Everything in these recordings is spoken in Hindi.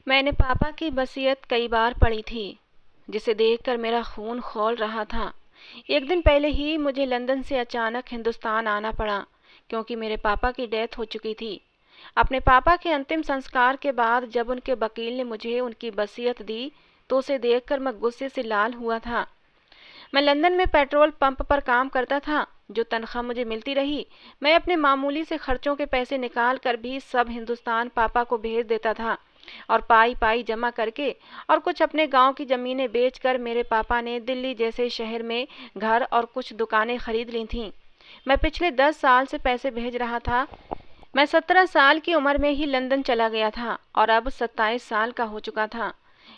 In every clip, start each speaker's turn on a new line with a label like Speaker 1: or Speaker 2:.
Speaker 1: मैंने पापा की वसीयत कई बार पढ़ी थी, जिसे देखकर मेरा खून खौल रहा था। एक दिन पहले ही मुझे लंदन से अचानक हिंदुस्तान आना पड़ा, क्योंकि मेरे पापा की डेथ हो चुकी थी। अपने पापा के अंतिम संस्कार के बाद जब उनके वकील ने मुझे उनकी वसीयत दी, तो उसे देखकर मैं गुस्से से लाल हुआ था। मैं लंदन में पेट्रोल पंप पर काम करता था। जो तनख्वाह मुझे मिलती रही, मैं अपने मामूली से खर्चों के पैसे निकाल कर भी सब हिंदुस्तान पापा को भेज देता था, और पाई पाई जमा करके और कुछ अपने गांव की ज़मीनें बेचकर मेरे पापा ने दिल्ली जैसे शहर में घर और कुछ दुकानें खरीद ली थीं। मैं पिछले 10 साल से पैसे भेज रहा था। मैं 17 साल की उम्र में ही लंदन चला गया था और अब 27 साल का हो चुका था।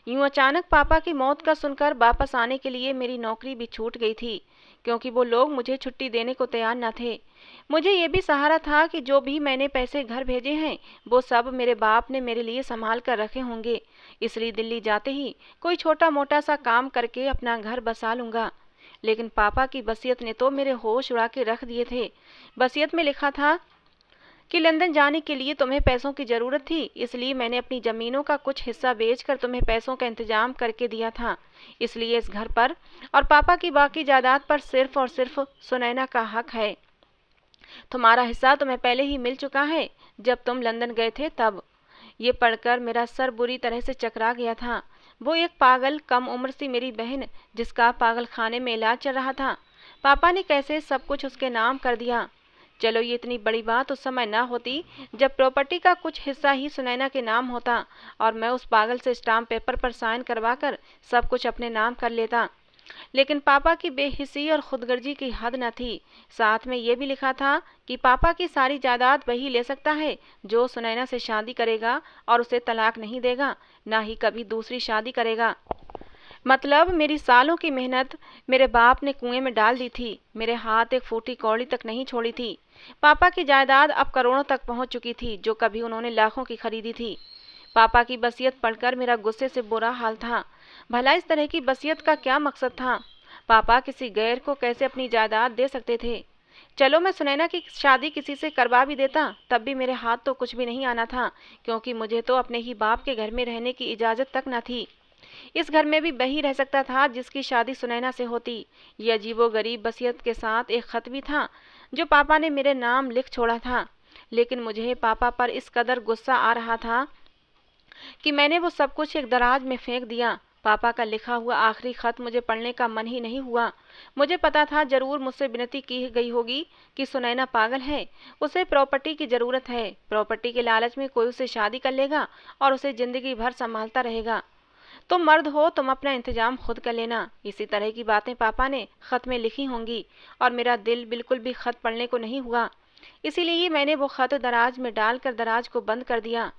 Speaker 1: यूं अचानक पापा की मौत का सुनकर वापस आने के लिए मेरी नौकरी भी छूट गई थी, क्योंकि वो लोग मुझे छुट्टी देने को तैयार न थे। मुझे ये भी सहारा था कि जो भी मैंने पैसे घर भेजे हैं, वो सब मेरे बाप ने मेरे लिए संभाल कर रखे होंगे। इसलिए दिल्ली जाते ही कोई छोटा मोटा सा काम करके अपना घर बसा लूँगा। लेकिन पापा की वसीयत ने तो मेरे होश उड़ा के रख दिए थे। वसीयत में लिखा था कि लंदन जाने के लिए तुम्हें पैसों की ज़रूरत थी, इसलिए मैंने अपनी ज़मीनों का कुछ हिस्सा बेचकर तुम्हें पैसों का इंतजाम करके दिया था। इसलिए इस घर पर और पापा की बाकी जायदाद पर सिर्फ और सिर्फ सुनैना का हक है। तुम्हारा हिस्सा तुम्हें पहले ही मिल चुका है, जब तुम लंदन गए थे तब। ये पढ़कर मेरा सर बुरी तरह से चकरा गया था। वो एक पागल कम उम्र सी मेरी बहन, जिसका पागल खाने में इलाज चल रहा था, पापा ने कैसे सब कुछ उसके नाम कर दिया। चलो, ये इतनी बड़ी बात उस समय ना होती, जब प्रॉपर्टी का कुछ हिस्सा ही सुनैना के नाम होता और मैं उस पागल से स्टाम्प पेपर पर साइन करवाकर सब कुछ अपने नाम कर लेता। लेकिन पापा की बेहिसी और खुदगर्जी की हद न थी। साथ में ये भी लिखा था कि पापा की सारी जायदाद वही ले सकता है जो सुनैना से शादी करेगा और उसे तलाक नहीं देगा, ना ही कभी दूसरी शादी करेगा। मतलब मेरी सालों की मेहनत मेरे बाप ने कुएं में डाल दी थी। मेरे हाथ एक फूटी कौड़ी तक नहीं छोड़ी थी। पापा की जायदाद अब करोड़ों तक पहुंच चुकी थी, जो कभी उन्होंने लाखों की खरीदी थी। पापा की वसीयत पढ़कर मेरा गुस्से से बुरा हाल था। भला इस तरह की वसीयत का क्या मकसद था? पापा किसी गैर को कैसे अपनी जायदाद दे सकते थे? चलो, मैं सुनैना की शादी किसी से करवा भी देता, तब भी मेरे हाथ तो कुछ भी नहीं आना था, क्योंकि मुझे तो अपने ही बाप के घर में रहने की इजाज़त तक न थी। इस घर में भी वही रह सकता था जिसकी शादी सुनैना से होती। ये अजीबोगरीब वसीयत के साथ एक खत भी था, जो पापा ने मेरे नाम लिख छोड़ा था। लेकिन मुझे पापा पर इस कदर गुस्सा आ रहा था कि मैंने वो सब कुछ एक दराज में फेंक दिया। पापा का लिखा हुआ आखिरी खत मुझे पढ़ने का मन ही नहीं हुआ। मुझे पता था जरूर मुझसे विनती की गई होगी कि सुनैना पागल है, उसे प्रॉपर्टी की ज़रूरत है, प्रॉपर्टी के लालच में कोई उसे शादी कर लेगा और उसे ज़िंदगी भर संभालता रहेगा। तुम मर्द हो, तुम अपना इंतजाम खुद कर लेना। इसी तरह की बातें पापा ने खत में लिखी होंगी, और मेरा दिल बिल्कुल भी खत पढ़ने को नहीं हुआ। इसीलिए मैंने वो खत दराज में डालकर दराज को बंद कर दिया।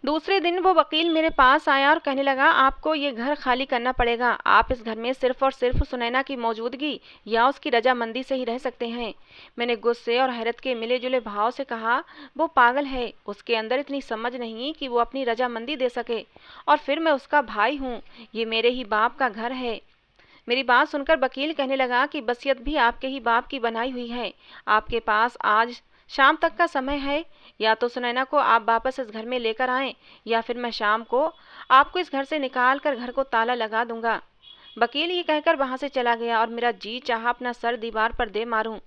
Speaker 1: दूसरे दिन वो वकील मेरे पास आया और कहने लगा, आपको ये घर खाली करना पड़ेगा। आप इस घर में सिर्फ और सिर्फ सुनैना की मौजूदगी या उसकी रजामंदी से ही रह सकते हैं। मैंने गुस्से और हैरत के मिले जुले भाव से कहा, वो पागल है, उसके अंदर इतनी समझ नहीं कि वो अपनी रजामंदी दे सके। और फिर मैं उसका भाई हूँ, ये मेरे ही बाप का घर है। मेरी बात सुनकर वकील कहने लगा कि वसीयत भी आपके ही बाप की बनाई हुई है। आपके पास आज शाम तक का समय है। या तो सुनैना को आप वापस इस घर में लेकर आएं, या फिर मैं शाम को आपको इस घर से निकाल कर घर को ताला लगा दूंगा। वकील ये कहकर वहां से चला गया और मेरा जी चाहा अपना सर दीवार पर दे मारूं।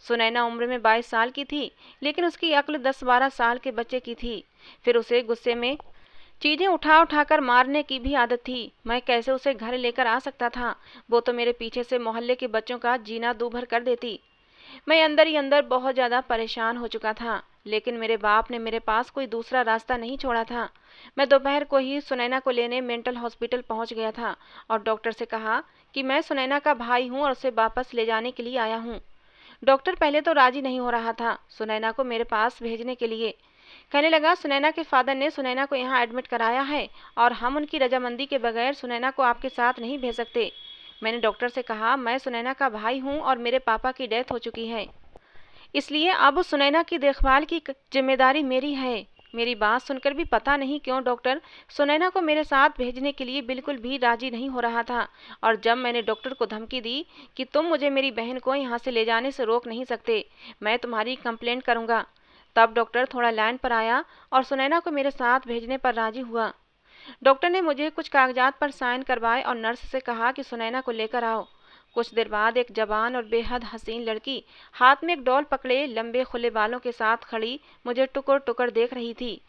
Speaker 1: सुनैना उम्र में 22 साल की थी, लेकिन उसकी अक्ल 10-12 साल के बच्चे की थी। फिर उसे गुस्से में चीजें उठा उठाकर मारने की भी आदत थी। मैं कैसे उसे घर लेकर आ सकता था? वो तो मेरे पीछे से मोहल्ले के बच्चों का जीना दूभर कर देती। मैं अंदर ही अंदर बहुत ज़्यादा परेशान हो चुका था, लेकिन मेरे बाप ने मेरे पास कोई दूसरा रास्ता नहीं छोड़ा था। मैं दोपहर को ही सुनैना को लेने मेंटल हॉस्पिटल पहुंच गया था और डॉक्टर से कहा कि मैं सुनैना का भाई हूं और उसे वापस ले जाने के लिए आया हूं। डॉक्टर पहले तो राजी नहीं हो रहा था सुनैना को मेरे पास भेजने के लिए। कहने लगा, सुनैना के फादर ने सुनैना को यहाँ एडमिट कराया है और हम उनकी रजामंदी के बगैर सुनैना को आपके साथ नहीं भेज सकते। मैंने डॉक्टर से कहा, मैं सुनैना का भाई हूँ और मेरे पापा की डेथ हो चुकी है, इसलिए अब सुनैना की देखभाल की जिम्मेदारी मेरी है। मेरी बात सुनकर भी पता नहीं क्यों डॉक्टर सुनैना को मेरे साथ भेजने के लिए बिल्कुल भी राजी नहीं हो रहा था। और जब मैंने डॉक्टर को धमकी दी कि तुम मुझे मेरी बहन को यहाँ से ले जाने से रोक नहीं सकते, मैं तुम्हारी कंप्लेंट करूँगा, तब डॉक्टर थोड़ा लाइन पर आया और सुनैना को मेरे साथ भेजने पर राजी हुआ। डॉक्टर ने मुझे कुछ कागजात पर साइन करवाए और नर्स से कहा कि सुनैना को लेकर आओ। कुछ देर बाद एक जवान और बेहद हसीन लड़की हाथ में एक डॉल पकड़े लंबे खुले बालों के साथ खड़ी मुझे टुकर टुकर देख रही थी।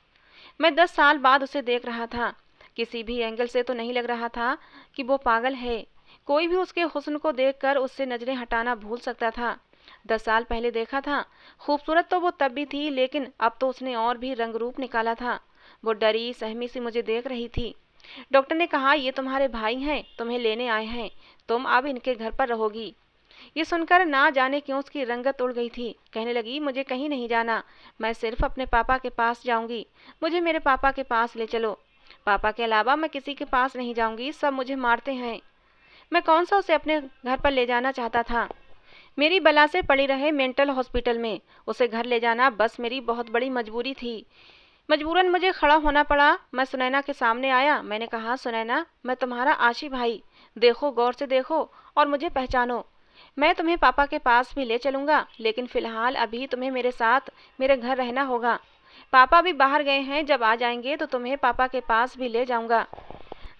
Speaker 1: मैं 10 साल बाद उसे देख रहा था। किसी भी एंगल से तो नहीं लग रहा था कि वो पागल है। कोई भी उसके हुस्न को देखकर उससे नजरें हटाना भूल सकता था। 10 साल पहले देखा था, खूबसूरत तो वो तब भी थी, लेकिन अब तो उसने और भी रंग रूप निकाला था। वो डरी सहमी सी मुझे देख रही थी। डॉक्टर ने कहा, ये तुम्हारे भाई हैं, तुम्हें लेने आए हैं, तुम अब इनके घर पर रहोगी। ये सुनकर ना जाने क्यों उसकी रंगत उड़ गई थी। कहने लगी, मुझे कहीं नहीं जाना, मैं सिर्फ अपने पापा के पास जाऊंगी, मुझे मेरे पापा के पास ले चलो। पापा के अलावा मैं किसी के पास नहीं जाऊंगी, सब मुझे मारते हैं। मैं कौन सा उसे अपने घर पर ले जाना चाहता था। मेरी बला से पड़ी रहे मेंटल हॉस्पिटल में, उसे घर ले जाना बस मेरी बहुत बड़ी मजबूरी थी। मजबूरन मुझे खड़ा होना पड़ा। मैं सुनैना के सामने आया। मैंने कहा, सुनैना, मैं तुम्हारा आशी भाई, देखो, गौर से देखो और मुझे पहचानो। मैं तुम्हें पापा के पास भी ले चलूंगा, लेकिन फिलहाल अभी तुम्हें मेरे साथ मेरे घर रहना होगा। पापा भी बाहर गए हैं, जब आ जाएंगे तो तुम्हें पापा के पास भी ले जाऊंगा।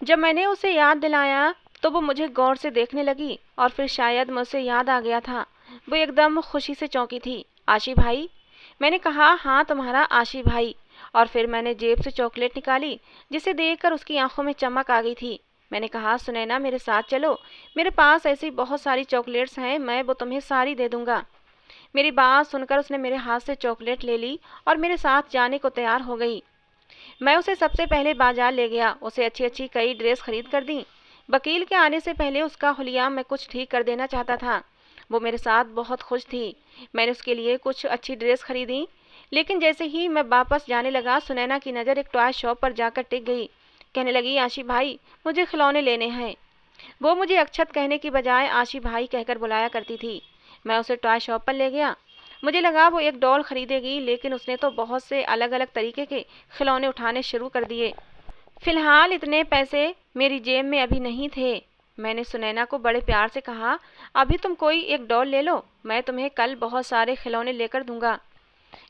Speaker 1: जब मैंने उसे याद दिलाया तो वो मुझे गौर से देखने लगी और फिर शायद मुझसे याद आ गया था। वो एकदम खुशी से चौंकी थी। आशी भाई? मैंने कहा, हाँ, तुम्हारा आशी भाई। और फिर मैंने जेब से चॉकलेट निकाली, जिसे देखकर उसकी आंखों में चमक आ गई थी। मैंने कहा, सुनैना, मेरे साथ चलो, मेरे पास ऐसी बहुत सारी चॉकलेट्स हैं, मैं वो तुम्हें सारी दे दूंगा। मेरी बात सुनकर उसने मेरे हाथ से चॉकलेट ले ली और मेरे साथ जाने को तैयार हो गई। मैं उसे सबसे पहले बाजार ले गया, उसे अच्छी अच्छी कई ड्रेस खरीद कर दी। वकील के आने से पहले उसका हुलिया मैं कुछ ठीक कर देना चाहता था। वो मेरे साथ बहुत खुश थी। मैंने उसके लिए कुछ अच्छी ड्रेस खरीदी, लेकिन जैसे ही मैं वापस जाने लगा, सुनैना की नज़र एक टॉय शॉप पर जाकर टिक गई। कहने लगी, आशी भाई, मुझे खिलौने लेने हैं। वो मुझे अक्षत कहने की बजाय आशी भाई कहकर बुलाया करती थी। मैं उसे टॉय शॉप पर ले गया। मुझे लगा वो एक डॉल खरीदेगी, लेकिन उसने तो बहुत से अलग अलग तरीके के खिलौने उठाने शुरू कर दिए। फिलहाल इतने पैसे मेरी जेब में अभी नहीं थे। मैंने सुनैना को बड़े प्यार से कहा, अभी तुम कोई एक डॉल ले लो, मैं तुम्हें कल बहुत सारे खिलौने लेकर दूंगा।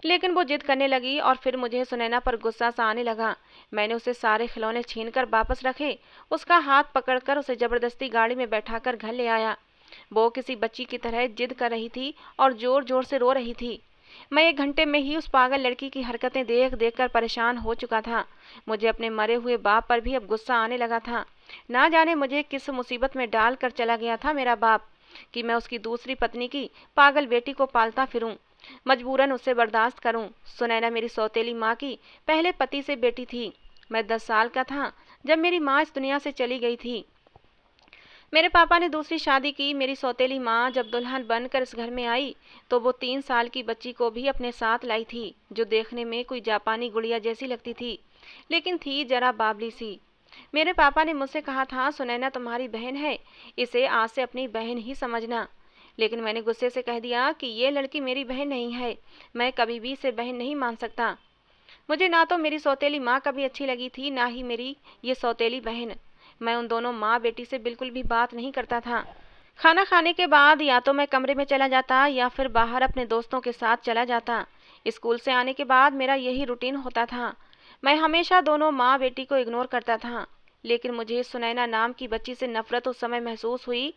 Speaker 1: लेकिन वो जिद करने लगी और फिर मुझे सुनैना पर गुस्सा सा आने लगा। मैंने उसे सारे खिलौने छीनकर वापस रखे, उसका हाथ पकड़कर उसे जबरदस्ती गाड़ी में बैठाकर घर ले आया। वो किसी बच्ची की तरह जिद कर रही थी और जोर जोर से रो रही थी। मैं 1 घंटे में ही उस पागल लड़की की हरकतें देख देख कर परेशान हो चुका था। मुझे अपने मरे हुए बाप पर भी अब गुस्सा आने लगा था। ना जाने मुझे किस मुसीबत में डाल कर चला गया था मेरा बाप, कि मैं उसकी दूसरी पत्नी की पागल बेटी को पालता फिरूं, मजबूरन उसे बर्दाश्त करूं। सुनैना मेरी सौतेली माँ की पहले पति से बेटी थी। मैं 10 साल का था जब मेरी माँ इस दुनिया से चली गई थी। मेरे पापा ने दूसरी शादी की। मेरी सौतेली माँ जब दुल्हन बनकर इस घर में आई तो वो 3 साल की बच्ची को भी अपने साथ लाई थी, जो देखने में कोई जापानी गुड़िया जैसी लगती थी, लेकिन थी जरा बाबली सी। मेरे पापा ने मुझसे कहा था, सुनैना तुम्हारी बहन है, इसे आज से अपनी बहन ही समझना। लेकिन मैंने गुस्से से कह दिया कि ये लड़की मेरी बहन नहीं है, मैं कभी भी इसे बहन नहीं मान सकता। मुझे ना तो मेरी सौतेली माँ कभी अच्छी लगी थी, ना ही मेरी ये सौतेली बहन। मैं उन दोनों माँ बेटी से बिल्कुल भी बात नहीं करता था। खाना खाने के बाद या तो मैं कमरे में चला जाता या फिर बाहर अपने दोस्तों के साथ चला जाता। स्कूल से आने के बाद मेरा यही रूटीन होता था। मैं हमेशा दोनों माँ बेटी को इग्नोर करता था। लेकिन मुझे सुनैना नाम की बच्ची से नफरत उस समय महसूस हुई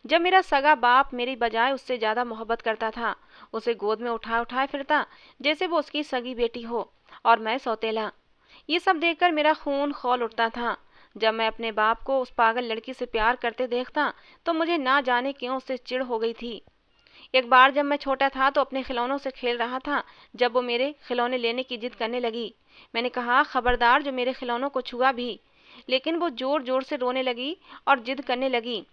Speaker 1: जब मेरा सगा बाप मेरी बजाय उससे ज़्यादा मोहब्बत करता था। उसे गोद में उठा उठाए फिरता जैसे वो उसकी सगी बेटी हो और मैं सौतेला। ये सब देखकर मेरा खून खौल उठता था। जब मैं अपने बाप को उस पागल लड़की से प्यार करते देखता तो मुझे ना जाने क्यों उससे चिढ़ हो गई थी। एक बार जब मैं छोटा था तो अपने खिलौनों से खेल रहा था, जब वो मेरे खिलौने लेने की जिद करने लगी। मैंने कहा, खबरदार जो मेरे खिलौनों को छुआ भी। लेकिन वो जोर जोर से रोने लगी और जिद करने लगी।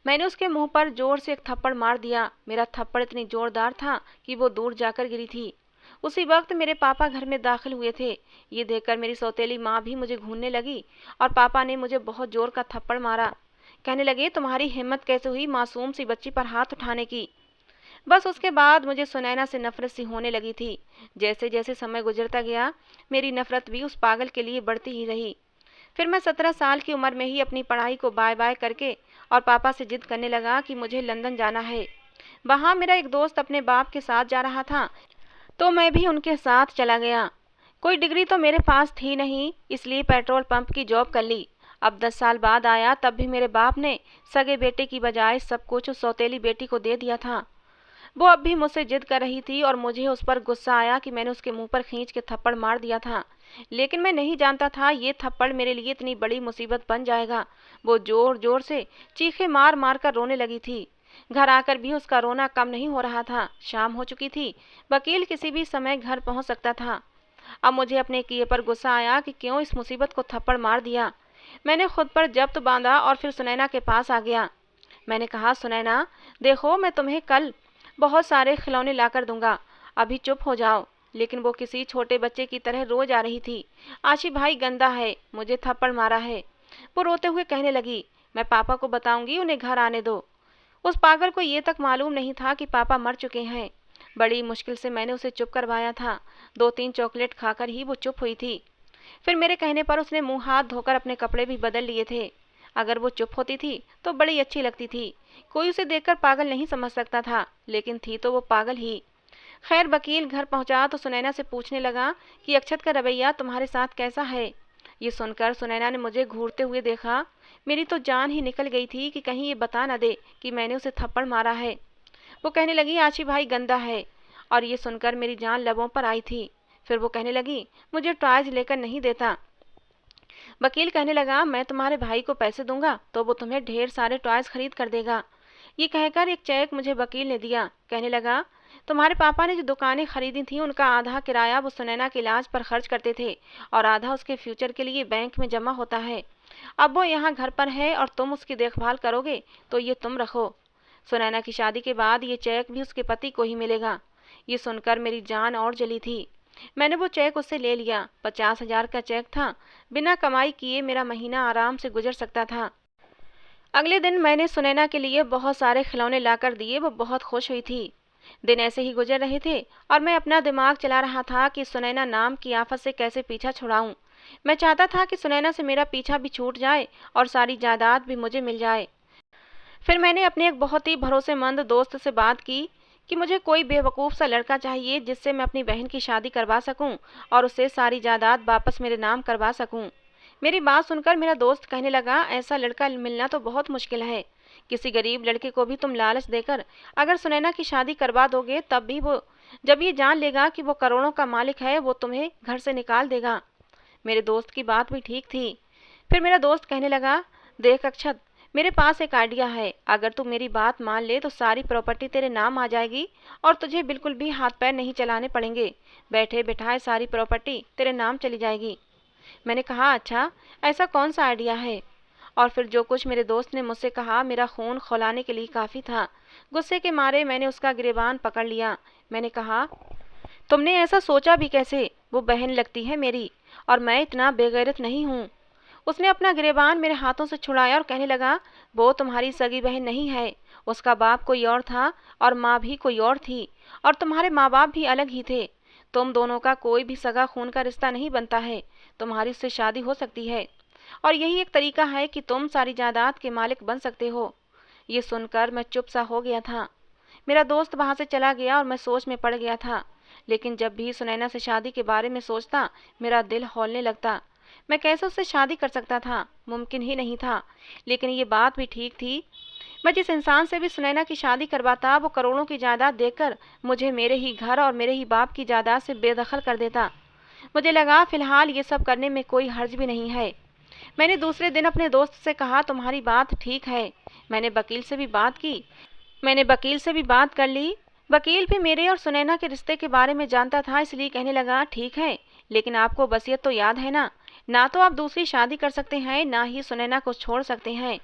Speaker 1: मैंने उसके मुंह पर जोर से एक थप्पड़ मार दिया। मेरा थप्पड़ इतनी जोरदार था कि वो दूर जाकर गिरी थी। उसी वक्त मेरे पापा घर में दाखिल हुए थे। ये देखकर मेरी सौतेली माँ भी मुझे घूरने लगी और पापा ने मुझे बहुत जोर का थप्पड़ मारा। कहने लगे, तुम्हारी हिम्मत कैसे हुई मासूम सी बच्ची पर हाथ उठाने की। बस उसके बाद मुझे सुनैना से नफरत सी होने लगी थी। जैसे जैसे समय गुजरता गया मेरी नफरत भी उस पागल के लिए बढ़ती ही रही। फिर मैं 17 साल की उम्र में ही अपनी पढ़ाई को बाय बाय करके और पापा से जिद करने लगा कि मुझे लंदन जाना है। वहाँ मेरा एक दोस्त अपने बाप के साथ जा रहा था तो मैं भी उनके साथ चला गया। कोई डिग्री तो मेरे पास थी नहीं, इसलिए पेट्रोल पंप की जॉब कर ली। अब 10 साल बाद आया तब भी मेरे बाप ने सगे बेटे की बजाय सब कुछ उस सौतेली बेटी को दे दिया था। वो अब भी मुझसे जिद कर रही थी और मुझे उस पर गुस्सा आया कि मैंने उसके मुंह पर खींच के थप्पड़ मार दिया था। लेकिन मैं नहीं जानता था ये थप्पड़ मेरे लिए इतनी बड़ी मुसीबत बन जाएगा। वो जोर जोर से चीखे मार मार कर रोने लगी थी। घर आकर भी उसका रोना कम नहीं हो रहा था। शाम हो चुकी थी। वकील किसी भी समय घर पहुंच सकता था। अब मुझे अपने किए पर गुस्सा आया कि क्यों इस मुसीबत को थप्पड़ मार दिया। मैंने खुद पर जब्त बांधा और फिर सुनैना के पास आ गया। मैंने कहा, सुनैना देखो, मैं तुम्हें कल बहुत सारे खिलौने लाकर दूंगा, अभी चुप हो जाओ। लेकिन वो किसी छोटे बच्चे की तरह रो जा रही थी। आशी भाई गंदा है, मुझे थप्पड़ मारा है। वो रोते हुए कहने लगी, मैं पापा को बताऊंगी, उन्हें घर आने दो। उस पागल को ये तक मालूम नहीं था कि पापा मर चुके हैं। बड़ी मुश्किल से मैंने उसे चुप करवाया था। 2-3 चॉकलेट खाकर ही वो चुप हुई थी। फिर मेरे कहने पर उसने मुंह हाथ धोकर अपने कपड़े भी बदल लिए थे। अगर वो चुप होती थी तो बड़ी अच्छी लगती थी। कोई उसे देखकर पागल नहीं समझ सकता था, लेकिन थी तो वो पागल ही। खैर वकील घर पहुंचा तो सुनैना से पूछने लगा कि अक्षत का रवैया तुम्हारे साथ कैसा है। ये सुनकर सुनैना ने मुझे घूरते हुए देखा। मेरी तो जान ही निकल गई थी कि कहीं ये बता न दे कि मैंने उसे थप्पड़ मारा है। वो कहने लगी, आशी भाई गंदा है। और ये सुनकर मेरी जान लबों पर आई थी। फिर वो कहने लगी, मुझे टॉयज लेकर नहीं देता। वकील कहने लगा, मैं तुम्हारे भाई को पैसे दूंगा तो वो तुम्हें ढेर सारे टॉयज खरीद कर देगा। ये कहकर एक चेक मुझे वकील ने दिया। कहने लगा, तुम्हारे पापा ने जो दुकानें खरीदी थी उनका आधा किराया वो सुनैना के इलाज पर खर्च करते थे और आधा उसके फ्यूचर के लिए बैंक में जमा होता है। अब वो यहाँ घर पर है और तुम उसकी देखभाल करोगे तो ये तुम रखो। सुनैना की शादी के बाद ये चेक भी उसके पति को ही मिलेगा। ये सुनकर मेरी जान और जली थी। मैंने वो चेक उससे ले लिया। 50,000 का चेक था। बिना कमाई किए मेरा महीना आराम से गुजर सकता था। अगले दिन मैंने सुनैना के लिए बहुत सारे खिलौने लाकर दिए। वो बहुत खुश हुई थी। दिन ऐसे ही गुजर रहे थे और मैं अपना दिमाग चला रहा था कि सुनैना नाम की आफत से कैसे पीछा छुड़ाऊं। मैं चाहता था कि सुनैना से मेरा पीछा भी छूट जाए और सारी जायदाद भी मुझे मिल जाए। फिर मैंने अपने एक बहुत ही भरोसेमंद दोस्त से बात की कि मुझे कोई बेवकूफ़ सा लड़का चाहिए जिससे मैं अपनी बहन की शादी करवा सकूं और उसे सारी जायदाद वापस मेरे नाम करवा सकूं। मेरी बात सुनकर मेरा दोस्त कहने लगा, ऐसा लड़का मिलना तो बहुत मुश्किल है। किसी गरीब लड़के को भी तुम लालच देकर अगर सुनैना की शादी करवा दोगे तब भी वो जब ये जान लेगा कि वो करोड़ों का मालिक है वो तुम्हें घर से निकाल देगा। मेरे दोस्त की बात भी ठीक थी। फिर मेरा दोस्त कहने लगा, देख अक्षत, मेरे पास एक आइडिया है। अगर तू मेरी बात मान ले तो सारी प्रॉपर्टी तेरे नाम आ जाएगी और तुझे बिल्कुल भी हाथ पैर नहीं चलाने पड़ेंगे। बैठे बिठाए सारी प्रॉपर्टी तेरे नाम चली जाएगी। मैंने कहा, अच्छा ऐसा कौन सा आइडिया है? और फिर जो कुछ मेरे दोस्त ने मुझसे कहा मेरा खून खौलाने के लिए काफ़ी था। गुस्से के मारे मैंने उसका गिरेबान पकड़ लिया। मैंने कहा, तुमने ऐसा सोचा भी कैसे? वो बहन लगती है मेरी और मैं इतना बेगैरत नहीं हूँ। उसने अपना गिरेबान मेरे हाथों से छुड़ाया और कहने लगा, वो तुम्हारी सगी बहन नहीं है। उसका बाप कोई और था और माँ भी कोई और थी और तुम्हारे माँ बाप भी अलग ही थे। तुम दोनों का कोई भी सगा खून का रिश्ता नहीं बनता है। तुम्हारी उससे शादी हो सकती है और यही एक तरीका है कि तुम सारी जायदाद के मालिक बन सकते हो। ये सुनकर मैं चुप सा हो गया था। मेरा दोस्त वहाँ से चला गया और मैं सोच में पड़ गया था। लेकिन जब भी सुनैना से शादी के बारे में सोचता मेरा दिल हौलने लगता। मैं कैसे उससे शादी कर सकता था? मुमकिन ही नहीं था। लेकिन ये बात भी ठीक थी। मैं जिस इंसान से भी सुनैना की शादी करवाता वो करोड़ों की जायदाद देकर मुझे मेरे ही घर और मेरे ही बाप की जायदाद से बेदखल कर देता। मुझे लगा फिलहाल ये सब करने में कोई हर्ज भी नहीं है। मैंने दूसरे दिन अपने दोस्त से कहा, तुम्हारी बात ठीक है। मैंने वकील से भी बात कर ली। वकील भी मेरे और सुनैना के रिश्ते के बारे में जानता था, इसलिए कहने लगा, ठीक है, लेकिन आपको वसीयत तो याद है ना? ना तो आप दूसरी शादी कर सकते हैं, ना ही सुनैना को छोड़ सकते हैं।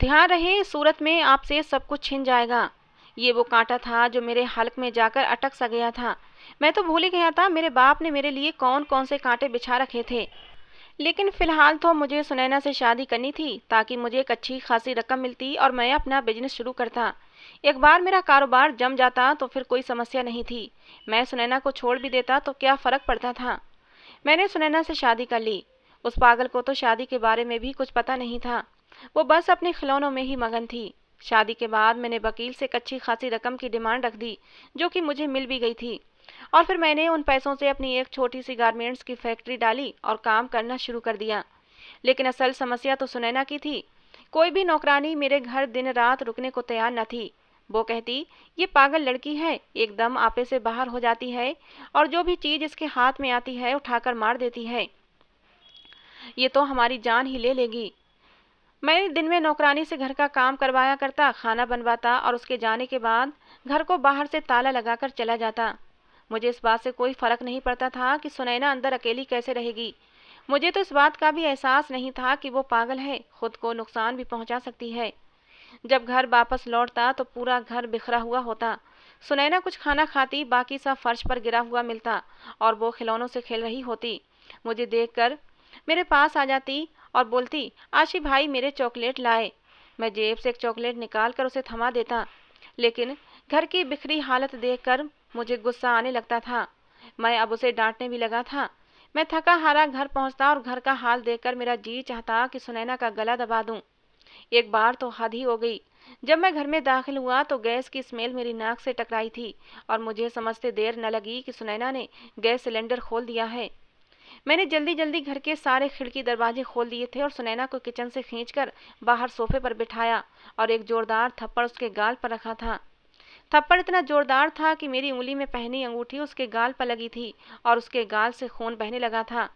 Speaker 1: ध्यान रहे, इस सूरत में आपसे सब कुछ छिन जाएगा। ये वो कांटा था जो मेरे हलक में जाकर अटक सा गया था। मैं तो भूल ही गया था मेरे बाप ने मेरे लिए कौन कौन से कांटे बिछा रखे थे। लेकिन फिलहाल तो मुझे सुनैना से शादी करनी थी ताकि मुझे एक अच्छी खासी रकम मिलती और मैं अपना बिजनेस शुरू करता। एक बार मेरा कारोबार जम जाता तो फिर कोई समस्या नहीं थी। मैं सुनैना को छोड़ भी देता तो क्या फ़र्क पड़ता था। मैंने सुनैना से शादी कर ली। उस पागल को तो शादी के बारे में भी कुछ पता नहीं था। वो बस अपने खिलौनों में ही मगन थी। शादी के बाद मैंने वकील से एक अच्छी खासी रकम की डिमांड रख दी, जो कि मुझे मिल भी गई थी। और फिर मैंने उन पैसों से अपनी एक छोटी सी गारमेंट्स की फैक्ट्री डाली और काम करना शुरू कर दिया। लेकिन असल समस्या तो सुनैना की थी। कोई भी नौकरानी मेरे घर दिन रात रुकने को तैयार न थी। वो कहती, ये पागल लड़की है, एकदम आपे से बाहर हो जाती है और जो भी चीज इसके हाथ में आती है उठाकर मार देती है। ये तो हमारी जान ही ले लेगी। मैं दिन में नौकरानी से घर का काम करवाया करता, खाना बनवाता और उसके जाने के बाद घर को बाहर से ताला लगाकर चला जाता। मुझे इस बात से कोई फर्क नहीं पड़ता था कि सुनैना अंदर अकेली कैसे रहेगी। मुझे तो इस बात का भी एहसास नहीं था कि वो पागल है, खुद को नुकसान भी पहुंचा सकती है। जब घर वापस लौटता तो पूरा घर बिखरा हुआ होता। सुनैना कुछ खाना खाती, बाकी सब फर्श पर गिरा हुआ मिलता और वो खिलौनों से खेल रही होती। मुझे देखकर मेरे पास आ जाती और बोलती, आशी भाई मेरे चॉकलेट लाए। मैं जेब से एक चॉकलेट निकाल कर उसे थमा देता। लेकिन घर की बिखरी हालत देखकर मुझे गुस्सा आने लगता था। मैं अब उसे डांटने भी लगा था। मैं थका हारा घर पहुंचता और घर का हाल देखकर मेरा जी चाहता कि सुनैना का गला दबा दूं। एक बार तो हद ही हो गई। जब मैं घर में दाखिल हुआ तो गैस की स्मेल मेरी नाक से टकराई थी और मुझे समझते देर न लगी कि सुनैना ने गैस सिलेंडर खोल दिया है। मैंने जल्दी जल्दी घर के सारे खिड़की दरवाजे खोल दिए थे और सुनैना को किचन से खींचकर बाहर सोफे पर बिठाया और एक जोरदार थप्पड़ उसके गाल पर रखा था। थप्पड़ इतना जोरदार था कि मेरी उंगली में पहनी अंगूठी उसके गाल पर लगी थी और उसके गाल से खून बहने लगा था।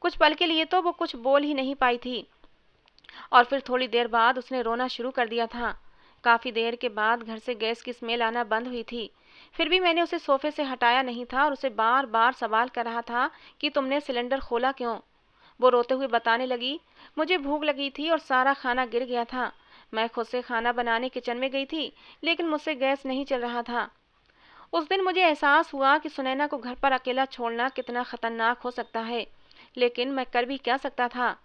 Speaker 1: कुछ पल के लिए तो वो कुछ बोल ही नहीं पाई थी और फिर थोड़ी देर बाद उसने रोना शुरू कर दिया था। काफ़ी देर के बाद घर से गैस की स्मेल आना बंद हुई थी। फिर भी मैंने उसे सोफे से हटाया नहीं था और उसे बार बार सवाल कर रहा था कि तुमने सिलेंडर खोला क्यों। वो रोते हुए बताने लगी, मुझे भूख लगी थी और सारा खाना गिर गया था। मैं खुद से खाना बनाने किचन में गई थी, लेकिन मुझसे गैस नहीं चल रहा था। उस दिन मुझे एहसास हुआ कि सुनैना को घर पर अकेला छोड़ना कितना खतरनाक हो सकता है, लेकिन मैं कर भी क्या सकता था।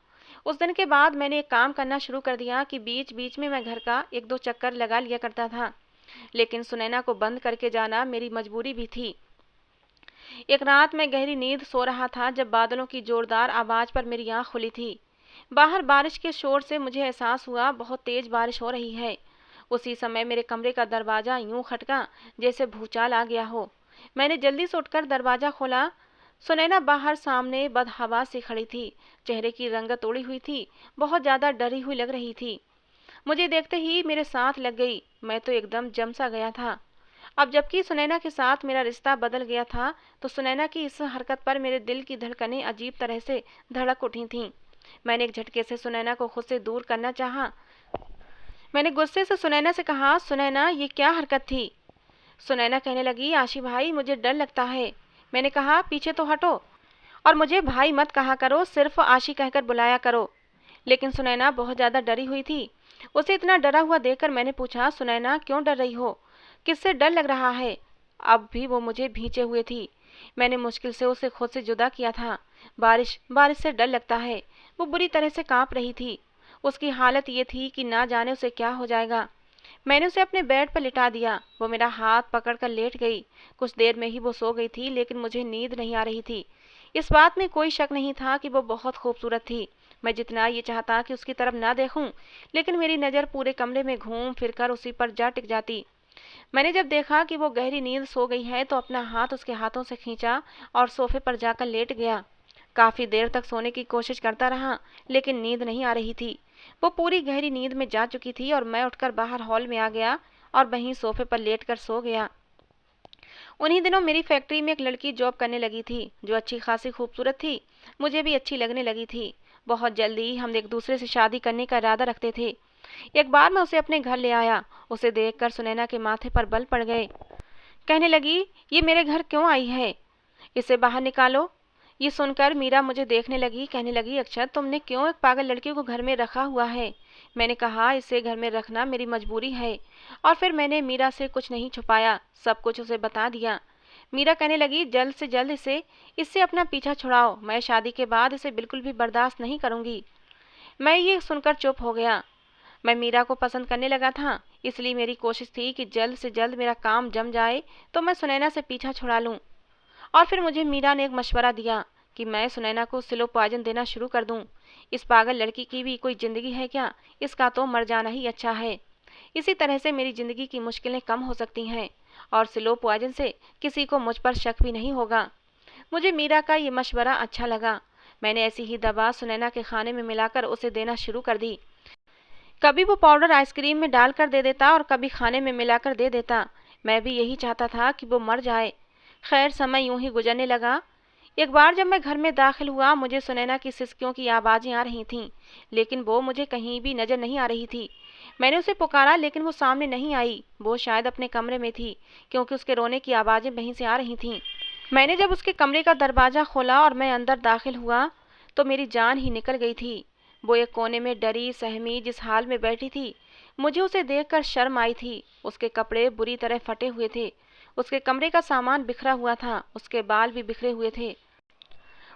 Speaker 1: उस दिन के बाद मैंने एक काम करना शुरू कर दिया कि बीच बीच में मैं घर का एक दो चक्कर लगा लिया करता था। लेकिन सुनैना को बंद करके जाना मेरी मजबूरी भी थी। एक रात मैं गहरी नींद सो रहा था जब बादलों की जोरदार आवाज पर मेरी आंख खुली थी। बाहर बारिश के शोर से मुझे एहसास हुआ बहुत तेज बारिश हो रही है। उसी समय मेरे कमरे का दरवाजा यूं खटका जैसे भूचाल आ गया हो। मैंने जल्दी से उठकर दरवाजा खोला। सुनैना बाहर सामने बदहवा सी खड़ी थी। चेहरे की रंगत उड़ी हुई थी, बहुत ज्यादा डरी हुई लग रही थी। मुझे देखते ही मेरे साथ लग गई। मैं तो एकदम जम सा गया था। अब जबकि सुनैना के साथ मेरा रिश्ता बदल गया था, तो सुनैना की इस हरकत पर मेरे दिल की धड़कनें अजीब तरह से धड़क उठी थीं। मैंने एक झटके से सुनैना को खुद से दूर करना चाहा। मैंने गुस्से से सुनैना से कहा, सुनैना ये क्या हरकत थी। सुनैना कहने लगी, आशी भाई मुझे डर लगता है। मैंने कहा, पीछे तो हटो और मुझे भाई मत कहा करो, सिर्फ आशी कहकर बुलाया करो। लेकिन सुनैना बहुत ज़्यादा डरी हुई थी। उसे इतना डरा हुआ देखकर मैंने पूछा, सुनैना क्यों डर रही हो, किससे डर लग रहा है। अब भी वो मुझे भींचे हुए थी। मैंने मुश्किल से उसे खुद से जुदा किया था। बारिश बारिश से डर लगता है। वो बुरी तरह से कांप रही थी। उसकी हालत ये थी कि ना जाने उसे क्या हो जाएगा। मैंने उसे अपने बेड पर लिटा दिया। वो मेरा हाथ पकड़कर लेट गई। कुछ देर में ही वो सो गई थी, लेकिन मुझे नींद नहीं आ रही थी। इस बात में कोई शक नहीं था कि वो बहुत खूबसूरत थी। मैं जितना ये चाहता कि उसकी तरफ ना देखूं, लेकिन मेरी नज़र पूरे कमरे में घूम फिर कर उसी पर जा टिक जाती। मैंने जब देखा कि वो गहरी नींद सो गई है तो अपना हाथ उसके हाथों से खींचा और सोफे पर जाकर लेट गया। काफ़ी देर तक सोने की कोशिश करता रहा, लेकिन नींद नहीं आ रही थी। वो पूरी गहरी नींद में जा चुकी थी और मैं उठकर बाहर हॉल में आ गया और वहीं सोफे पर लेटकर सो गया। उन्हीं दिनों मेरी फैक्ट्री में एक लड़की जॉब करने लगी थी, जो अच्छी खासी खूबसूरत थी। मुझे भी अच्छी लगने लगी थी। बहुत जल्दी हम एक दूसरे से शादी करने का इरादा रखते थे। एक बार मैं उसे अपने घर ले आया। उसे देखकर सुनैना के माथे पर बल पड़ गए। कहने लगी, ये मेरे घर क्यों आई है, इसे बाहर निकालो। ये सुनकर मीरा मुझे देखने लगी। कहने लगी, अक्षत तुमने क्यों एक पागल लड़की को घर में रखा हुआ है। मैंने कहा, इसे घर में रखना मेरी मजबूरी है। और फिर मैंने मीरा से कुछ नहीं छुपाया, सब कुछ उसे बता दिया। मीरा कहने लगी, जल्द से जल्द इससे अपना पीछा छुड़ाओ। मैं शादी के बाद इसे बिल्कुल भी बर्दाश्त नहीं करूंगी। मैं ये सुनकर चुप हो गया। मैं मीरा को पसंद करने लगा था, इसलिए मेरी कोशिश थी कि जल्द से जल्द मेरा काम जम जाए तो मैं सुनैना से पीछा छुड़ा लूं। और फिर मुझे मीरा ने एक मशवरा दिया कि मैं सुनैना को स्लो पॉइजन देना शुरू कर दूं। इस पागल लड़की की भी कोई ज़िंदगी है क्या, इसका तो मर जाना ही अच्छा है। इसी तरह से मेरी ज़िंदगी की मुश्किलें कम हो सकती हैं और स्लो पॉइजन से किसी को मुझ पर शक भी नहीं होगा। मुझे मीरा का ये मशवरा अच्छा लगा। मैंने ऐसी ही दवा सुनैना के खाने में मिलाकर उसे देना शुरू कर दी। कभी वो पाउडर आइसक्रीम में डालकर दे देता और कभी खाने में मिलाकर दे देता। मैं भी यही चाहता था कि वो मर जाए। खैर, समय यूं ही गुजरने लगा। एक बार जब मैं घर में दाखिल हुआ, मुझे सुनैना की सिसकियों की आवाज़ें आ रही थीं, लेकिन वो मुझे कहीं भी नज़र नहीं आ रही थी। मैंने उसे पुकारा, लेकिन वो सामने नहीं आई। वो शायद अपने कमरे में थी, क्योंकि उसके रोने की आवाज़ें वहीं से आ रही थीं। मैंने जब उसके कमरे का दरवाज़ा खोला और मैं अंदर दाखिल हुआ, तो मेरी जान ही निकल गई थी। वो एक कोने में डरी सहमी जिस हाल में बैठी थी, मुझे उसे देखकर शर्म आई थी। उसके कपड़े बुरी तरह फटे हुए थे, उसके कमरे का सामान बिखरा हुआ था, उसके बाल भी बिखरे हुए थे।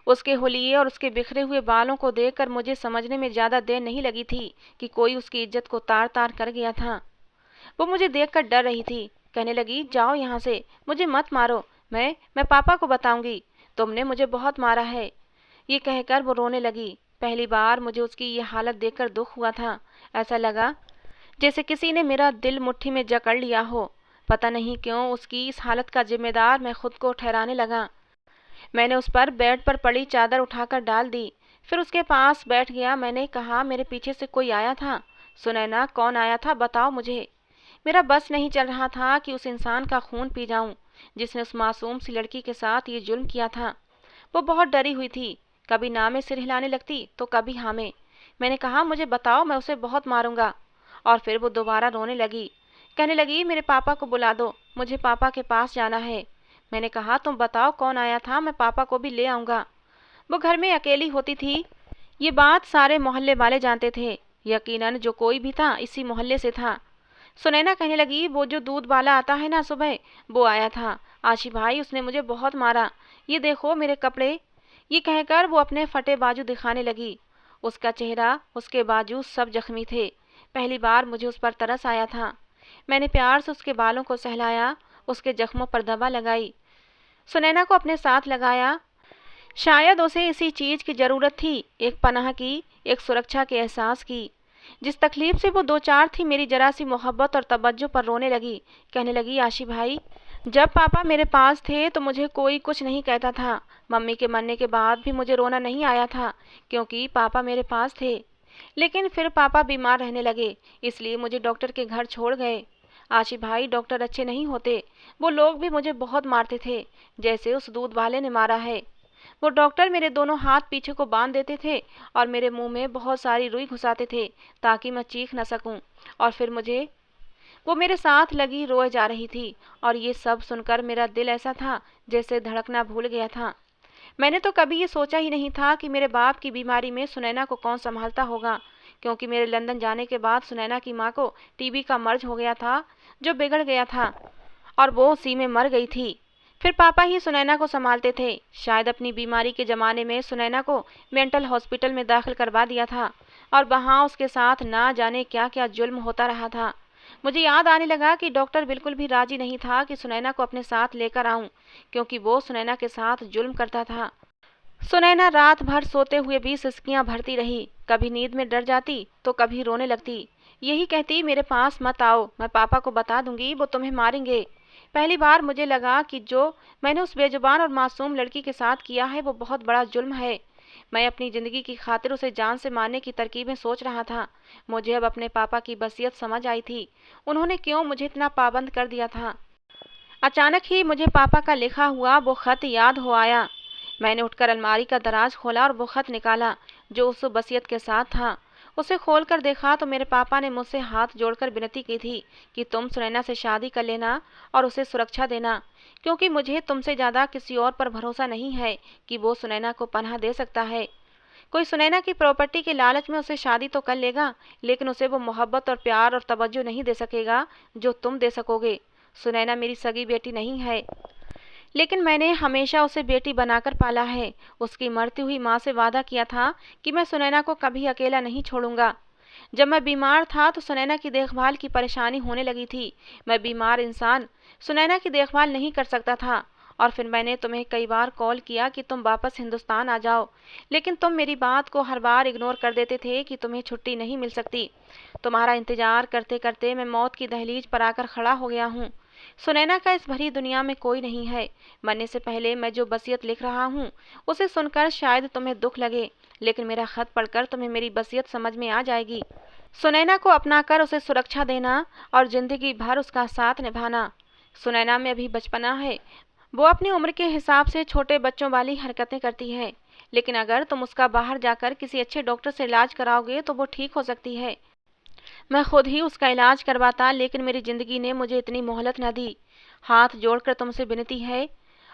Speaker 1: उसके हुलिये और उसके बिखरे हुए बालों को देखकर मुझे समझने में ज़्यादा देर नहीं लगी थी कि कोई उसकी इज्जत को तार तार कर गया था। वो मुझे देखकर डर रही थी। कहने लगी, जाओ यहाँ से, मुझे मत मारो, मैं पापा को बताऊंगी, तुमने मुझे बहुत मारा है। ये कहकर वो रोने लगी। पहली बार मुझे उसकी ये हालत देखकर दुख हुआ था। ऐसा लगा जैसे किसी ने मेरा दिल मुट्ठी में जकड़ लिया हो। पता नहीं क्यों उसकी इस हालत का जिम्मेदार मैं खुद को ठहराने लगा। मैंने उस पर बेड पर पड़ी चादर उठाकर डाल दी, फिर उसके पास बैठ गया। मैंने कहा, मेरे पीछे से कोई आया था? सुनैना, कौन आया था, बताओ मुझे। मेरा बस नहीं चल रहा था कि उस इंसान का खून पी जाऊं जिसने उस मासूम सी लड़की के साथ ये जुल्म किया था। वो बहुत डरी हुई थी, कभी ना में सिर हिलाने लगती तो कभी हाँ में। मैंने कहा, मुझे बताओ, मैं उसे बहुत मारूंगा। और फिर वो दोबारा रोने लगी। कहने लगी, मेरे पापा को बुला दो, मुझे पापा के पास जाना है। मैंने कहा, तुम बताओ कौन आया था, मैं पापा को भी ले आऊँगा। वो घर में अकेली होती थी, ये बात सारे मोहल्ले वाले जानते थे। यकीनन जो कोई भी था इसी मोहल्ले से था। सुनैना कहने लगी, वो जो दूध वाला आता है ना सुबह, वो आया था। आशी भाई, उसने मुझे बहुत मारा, ये देखो मेरे कपड़े। ये कहकर वो अपने फटे बाजू दिखाने लगी। उसका चेहरा, उसके बाजू सब जख्मी थे। पहली बार मुझे उस पर तरस आया था। मैंने प्यार से उसके बालों को सहलाया, उसके जख्मों पर दवा लगाई, सुनैना को अपने साथ लगाया। शायद उसे इसी चीज की जरूरत थी, एक पनाह की, एक सुरक्षा के एहसास की। जिस तकलीफ से वो दो चार थी, मेरी जरा सी मोहब्बत और तवज्जो पर रोने लगी। कहने लगी, आशी भाई, जब पापा मेरे पास थे तो मुझे कोई कुछ नहीं कहता था। मम्मी के मरने के बाद भी मुझे रोना नहीं आया था, क्योंकि पापा मेरे पास थे। लेकिन फिर पापा बीमार रहने लगे, इसलिए मुझे डॉक्टर के घर छोड़ गए। आशी भाई, डॉक्टर अच्छे नहीं होते, वो लोग भी मुझे बहुत मारते थे, जैसे उस दूध वाले ने मारा है। वो डॉक्टर मेरे दोनों हाथ पीछे को बांध देते थे और मेरे मुंह में बहुत सारी रुई घुसाते थे ताकि मैं चीख न सकूं। और फिर मुझे वो मेरे साथ लगी रोए जा रही थी, और ये सब सुनकर मेरा दिल ऐसा था जैसे धड़कना भूल गया था। मैंने तो कभी ये सोचा ही नहीं था कि मेरे बाप की बीमारी में सुनैना को कौन संभालता होगा, क्योंकि मेरे लंदन जाने के बाद सुनैना की माँ को टीबी का मर्ज हो गया था, जो बिगड़ गया था, और वो उसी में मर गई थी। फिर पापा ही सुनैना को संभालते थे। शायद अपनी बीमारी के ज़माने में सुनैना को मेंटल हॉस्पिटल में दाखिल करवा दिया था, और वहाँ उसके साथ ना जाने क्या क्या जुल्म होता रहा था। मुझे याद आने लगा कि डॉक्टर बिल्कुल भी राजी नहीं था कि सुनैना को अपने साथ लेकर आऊं, क्योंकि वो सुनैना के साथ जुल्म करता था। सुनैना रात भर सोते हुए भी सिसकियां भरती रही, कभी नींद में डर जाती तो कभी रोने लगती। यही कहती, मेरे पास मत आओ, मैं पापा को बता दूंगी, वो तुम्हें मारेंगे। पहली बार मुझे लगा कि जो मैंने उस बेजुबान और मासूम लड़की के साथ किया है वो बहुत बड़ा जुल्म है। मैं अपनी जिंदगी की खातिर उसे जान से मारने की तरकीबें सोच रहा था। मुझे अब अपने पापा की वसीयत समझ आई थी, उन्होंने क्यों मुझे इतना पाबंद कर दिया था। अचानक ही मुझे पापा का लिखा हुआ वो खत याद हो आया। मैंने उठकर अलमारी का दराज खोला और वो खत निकाला जो उस वसीयत के साथ था। उसे खोलकर देखा तो मेरे पापा ने मुझसे हाथ जोड़कर विनती की थी कि तुम सुनैना से शादी कर लेना और उसे सुरक्षा देना, क्योंकि मुझे तुमसे ज़्यादा किसी और पर भरोसा नहीं है कि वो सुनैना को पनाह दे सकता है। कोई सुनैना की प्रॉपर्टी के लालच में उसे शादी तो कर लेगा, लेकिन उसे वो मोहब्बत और प्यार और तवज्जो नहीं दे सकेगा जो तुम दे सकोगे। सुनैना मेरी सगी बेटी नहीं है, लेकिन मैंने हमेशा उसे बेटी बनाकर पाला है। उसकी मरती हुई माँ से वादा किया था कि मैं सुनैना को कभी अकेला नहीं छोड़ूंगा। जब मैं बीमार था तो सुनैना की देखभाल की परेशानी होने लगी थी। मैं बीमार इंसान सुनैना की देखभाल नहीं कर सकता था, और फिर मैंने तुम्हें कई बार कॉल किया कि तुम वापस हिंदुस्तान आ जाओ, लेकिन तुम मेरी बात को हर बार इग्नोर कर देते थे कि तुम्हें छुट्टी नहीं मिल सकती। तुम्हारा इंतजार करते करते मैं मौत की दहलीज पर आकर खड़ा हो गया हूँ। सुनैना का इस भरी दुनिया में कोई नहीं है। मरने से पहले मैं जो वसीयत लिख रहा हूँ उसे सुनकर शायद तुम्हें दुख लगे, लेकिन मेरा खत पढ़कर तुम्हें मेरी वसीयत समझ में आ जाएगी। सुनैना को अपनाकर उसे सुरक्षा देना और जिंदगी भर उसका साथ निभाना। सुनैना में अभी बचपना है, वो अपनी उम्र के हिसाब से छोटे बच्चों वाली हरकतें करती है, लेकिन अगर तुम उसका बाहर जाकर किसी अच्छे डॉक्टर से इलाज कराओगे तो वो ठीक हो सकती है। मैं खुद ही उसका इलाज करवाता, लेकिन मेरी जिंदगी ने मुझे इतनी मोहलत न दी। हाथ जोड़कर तुमसे विनती है,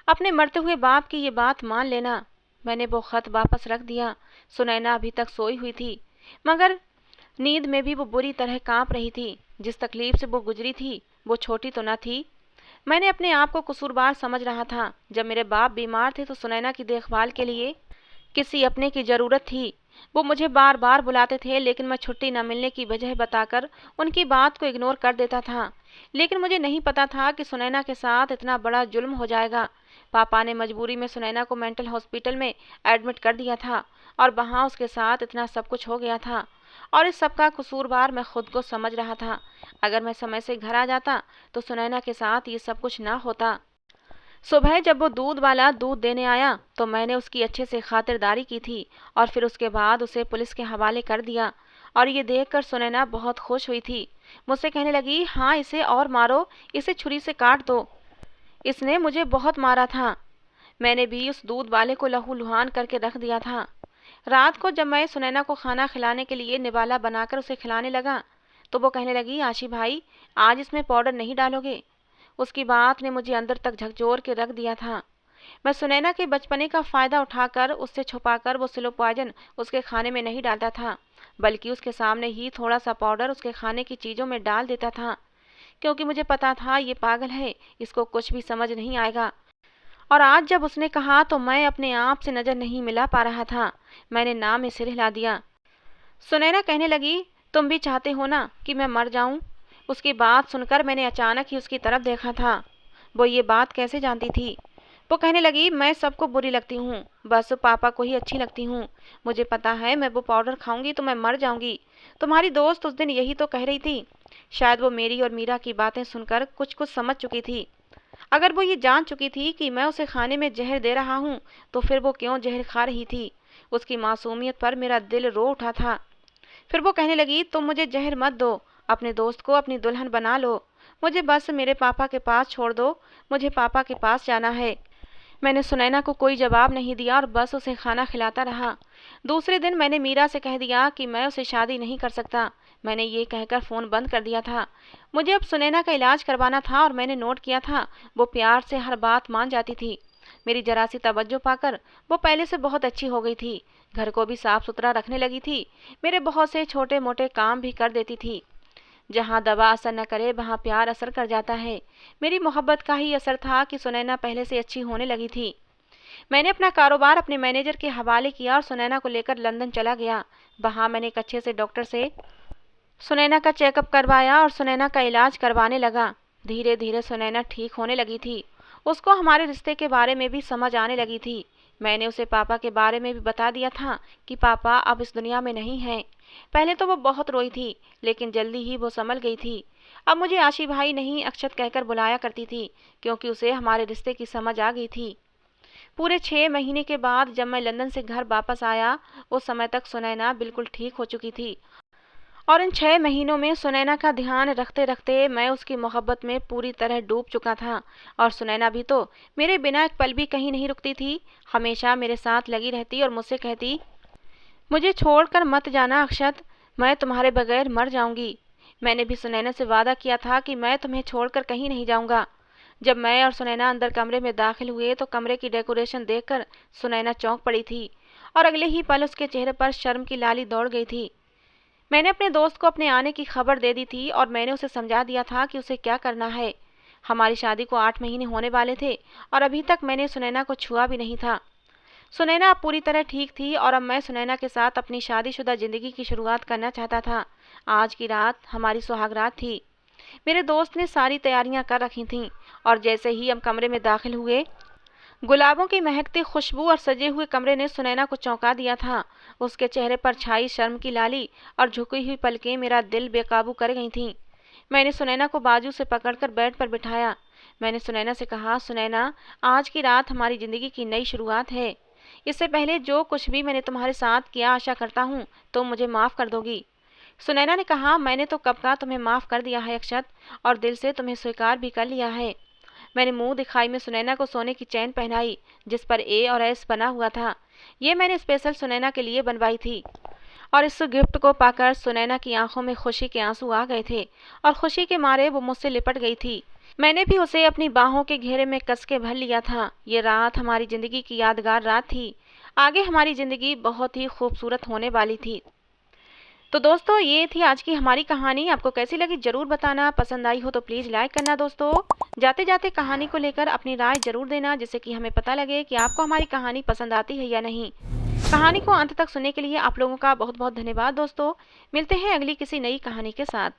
Speaker 1: अपने मरते हुए बाप की ये बात मान लेना। मैंने वो खत वापस रख दिया। सुनैना अभी तक सोई हुई थी, मगर नींद में भी वो बुरी तरह कांप रही थी। जिस तकलीफ से वो गुजरी थी वो छोटी तो न थी। मैंने अपने आप को कसूरवार समझ रहा था। जब मेरे बाप बीमार थे तो सुनैना की देखभाल के लिए किसी अपने की जरूरत थी। वो मुझे बार बार बुलाते थे, लेकिन मैं छुट्टी न मिलने की वजह बताकर उनकी बात को इग्नोर कर देता था। लेकिन मुझे नहीं पता था कि सुनैना के साथ इतना बड़ा जुल्म हो जाएगा। पापा ने मजबूरी में सुनैना को मेंटल हॉस्पिटल में एडमिट कर दिया था और वहाँ उसके साथ इतना सब कुछ हो गया था, और इस सब का कसूरवार मैं खुद को समझ रहा था। अगर मैं समय से घर आ जाता तो सुनैना के साथ ये सब कुछ ना होता। सुबह जब वो दूध वाला दूध देने आया तो मैंने उसकी अच्छे से खातिरदारी की थी, और फिर उसके बाद उसे पुलिस के हवाले कर दिया। और ये देखकर सुनैना बहुत खुश हुई थी। मुझसे कहने लगी, हाँ इसे और मारो, इसे छुरी से काट दो, इसने मुझे बहुत मारा था। मैंने भी उस दूध वाले को लहूलुहान करके रख दिया था। रात को जब मैं सुनैना को खाना खिलाने के लिए निवाला बनाकर उसे खिलाने लगा तो वो कहने लगी, आशी भाई आज इसमें पाउडर नहीं डालोगे। उसकी बात ने मुझे अंदर तक झकझोर के रख दिया था। मैं सुनैना के बचपने का फायदा उठाकर उससे छुपाकर वो स्लो पॉइजन उसके खाने में नहीं डालता था, बल्कि उसके सामने ही थोड़ा सा पाउडर उसके खाने की चीज़ों में डाल देता था, क्योंकि मुझे पता था ये पागल है, इसको कुछ भी समझ नहीं आएगा। और आज जब उसने कहा तो मैं अपने आप से नज़र नहीं मिला पा रहा था। मैंने नाम में सिर हिला दिया। सुनैना कहने लगी, तुम भी चाहते हो ना कि मैं मर जाऊं? उसकी बात सुनकर मैंने अचानक ही उसकी तरफ देखा था। वो ये बात कैसे जानती थी? वो कहने लगी, मैं सबको बुरी लगती हूँ, बस पापा को ही अच्छी लगती हूँ। मुझे पता है मैं वो पाउडर खाऊंगी तो मैं मर जाऊंगी। तुम्हारी दोस्त उस दिन यही तो कह रही थी। शायद वो मेरी और मीरा की बातें सुनकर कुछ कुछ समझ चुकी थी। अगर वो ये जान चुकी थी कि मैं उसे खाने में जहर दे रहा हूँ तो फिर वो क्यों जहर खा रही थी? उसकी मासूमियत पर मेरा दिल रो उठा था। फिर वो कहने लगी, तुम मुझे जहर मत दो, अपने दोस्त को अपनी दुल्हन बना लो, मुझे बस मेरे पापा के पास छोड़ दो, मुझे पापा के पास जाना है। मैंने सुनैना को कोई जवाब नहीं दिया और बस उसे खाना खिलाता रहा। दूसरे दिन मैंने मीरा से कह दिया कि मैं उसे शादी नहीं कर सकता। मैंने ये कहकर फ़ोन बंद कर दिया था। मुझे अब सुनैना का इलाज करवाना था और मैंने नोट किया था वो प्यार से हर बात मान जाती थी। मेरी जरा सी तवज्जो पाकर वो पहले से बहुत अच्छी हो गई थी। घर को भी साफ सुथरा रखने लगी थी। मेरे बहुत से छोटे मोटे काम भी कर देती थी। जहाँ दवा असर न करे वहाँ प्यार असर कर जाता है। मेरी मोहब्बत का ही असर था कि सुनैना पहले से अच्छी होने लगी थी। मैंने अपना कारोबार अपने मैनेजर के हवाले किया और सुनैना को लेकर लंदन चला गया। वहाँ मैंने एक अच्छे से डॉक्टर से सुनैना का चेकअप करवाया और सुनैना का इलाज करवाने लगा। धीरे धीरे सुनैना ठीक होने लगी थी। उसको हमारे रिश्ते के बारे में भी समझ आने लगी थी। मैंने उसे पापा के बारे में भी बता दिया था कि पापा अब इस दुनिया में नहीं हैं। पहले तो वो बहुत रोई थी, लेकिन जल्दी ही वो संभल गई थी। अब मुझे आशी भाई नहीं अक्षत कहकर बुलाया करती थी, क्योंकि उसे हमारे रिश्ते की समझ आ गई थी। पूरे 6 महीने के बाद जब मैं लंदन से घर वापस आया, उस समय तक सुनैना बिल्कुल ठीक हो चुकी थी। और इन 6 महीनों में सुनैना का ध्यान रखते रखते मैं उसकी मोहब्बत में पूरी तरह डूब चुका था। और सुनैना भी तो मेरे बिना एक पल भी कहीं नहीं रुकती थी। हमेशा मेरे साथ लगी रहती और मुझसे कहती, मुझे छोड़कर मत जाना अक्षत, मैं तुम्हारे बगैर मर जाऊंगी। मैंने भी सुनैना से वादा किया था कि मैं तुम्हें छोड़कर कहीं नहीं जाऊंगा। जब मैं और सुनैना अंदर कमरे में दाखिल हुए तो कमरे की डेकोरेशन देखकर सुनैना चौंक पड़ी थी, और अगले ही पल उसके चेहरे पर शर्म की लाली दौड़ गई थी। मैंने अपने दोस्त को अपने आने की खबर दे दी थी और मैंने उसे समझा दिया था कि उसे क्या करना है। हमारी शादी को 8 महीने होने वाले थे और अभी तक मैंने सुनैना को छुआ भी नहीं था। सुनैना अब पूरी तरह ठीक थी और अब मैं सुनैना के साथ अपनी शादीशुदा जिंदगी की शुरुआत करना चाहता था। आज की रात हमारी सुहागरात थी। मेरे दोस्त ने सारी तैयारियां कर रखी थीं, और जैसे ही हम कमरे में दाखिल हुए, गुलाबों की महकती खुशबू और सजे हुए कमरे ने सुनैना को चौंका दिया था। उसके चेहरे पर छाई शर्म की लाली और झुकी हुई पलकें मेरा दिल बेकाबू कर गई थीं। मैंने सुनैना को बाजू से पकड़कर बेड पर बिठाया। मैंने सुनैना से कहा, सुनैना, आज की रात हमारी ज़िंदगी की नई शुरुआत है। इससे पहले जो कुछ भी मैंने तुम्हारे साथ किया, आशा करता हूँ तुम मुझे माफ़ कर दोगी। सुनैना ने कहा, मैंने तो कब का तुम्हें माफ़ कर दिया है अक्षत, और दिल से तुम्हें स्वीकार भी कर लिया है। मैंने मुंह दिखाई में सुनैना को सोने की चैन पहनाई जिस पर ए और एस बना हुआ था। ये मैंने स्पेशल सुनैना के लिए बनवाई थी। और इस गिफ्ट को पाकर सुनैना की आंखों में खुशी के आंसू आ गए थे और खुशी के मारे वो मुझसे लिपट गई थी। मैंने भी उसे अपनी बाहों के घेरे में कस के भर लिया था। ये रात हमारी ज़िंदगी की यादगार रात थी। आगे हमारी ज़िंदगी बहुत ही खूबसूरत होने वाली थी। तो दोस्तों, ये थी आज की हमारी कहानी। आपको कैसी लगी ज़रूर बताना। पसंद आई हो तो प्लीज़ लाइक करना। दोस्तों, जाते जाते कहानी को लेकर अपनी राय ज़रूर देना, जिससे कि हमें पता लगे कि आपको हमारी कहानी पसंद आती है या नहीं। कहानी को अंत तक सुनने के लिए आप लोगों का बहुत बहुत धन्यवाद। दोस्तों, मिलते हैं अगली किसी नई कहानी के साथ।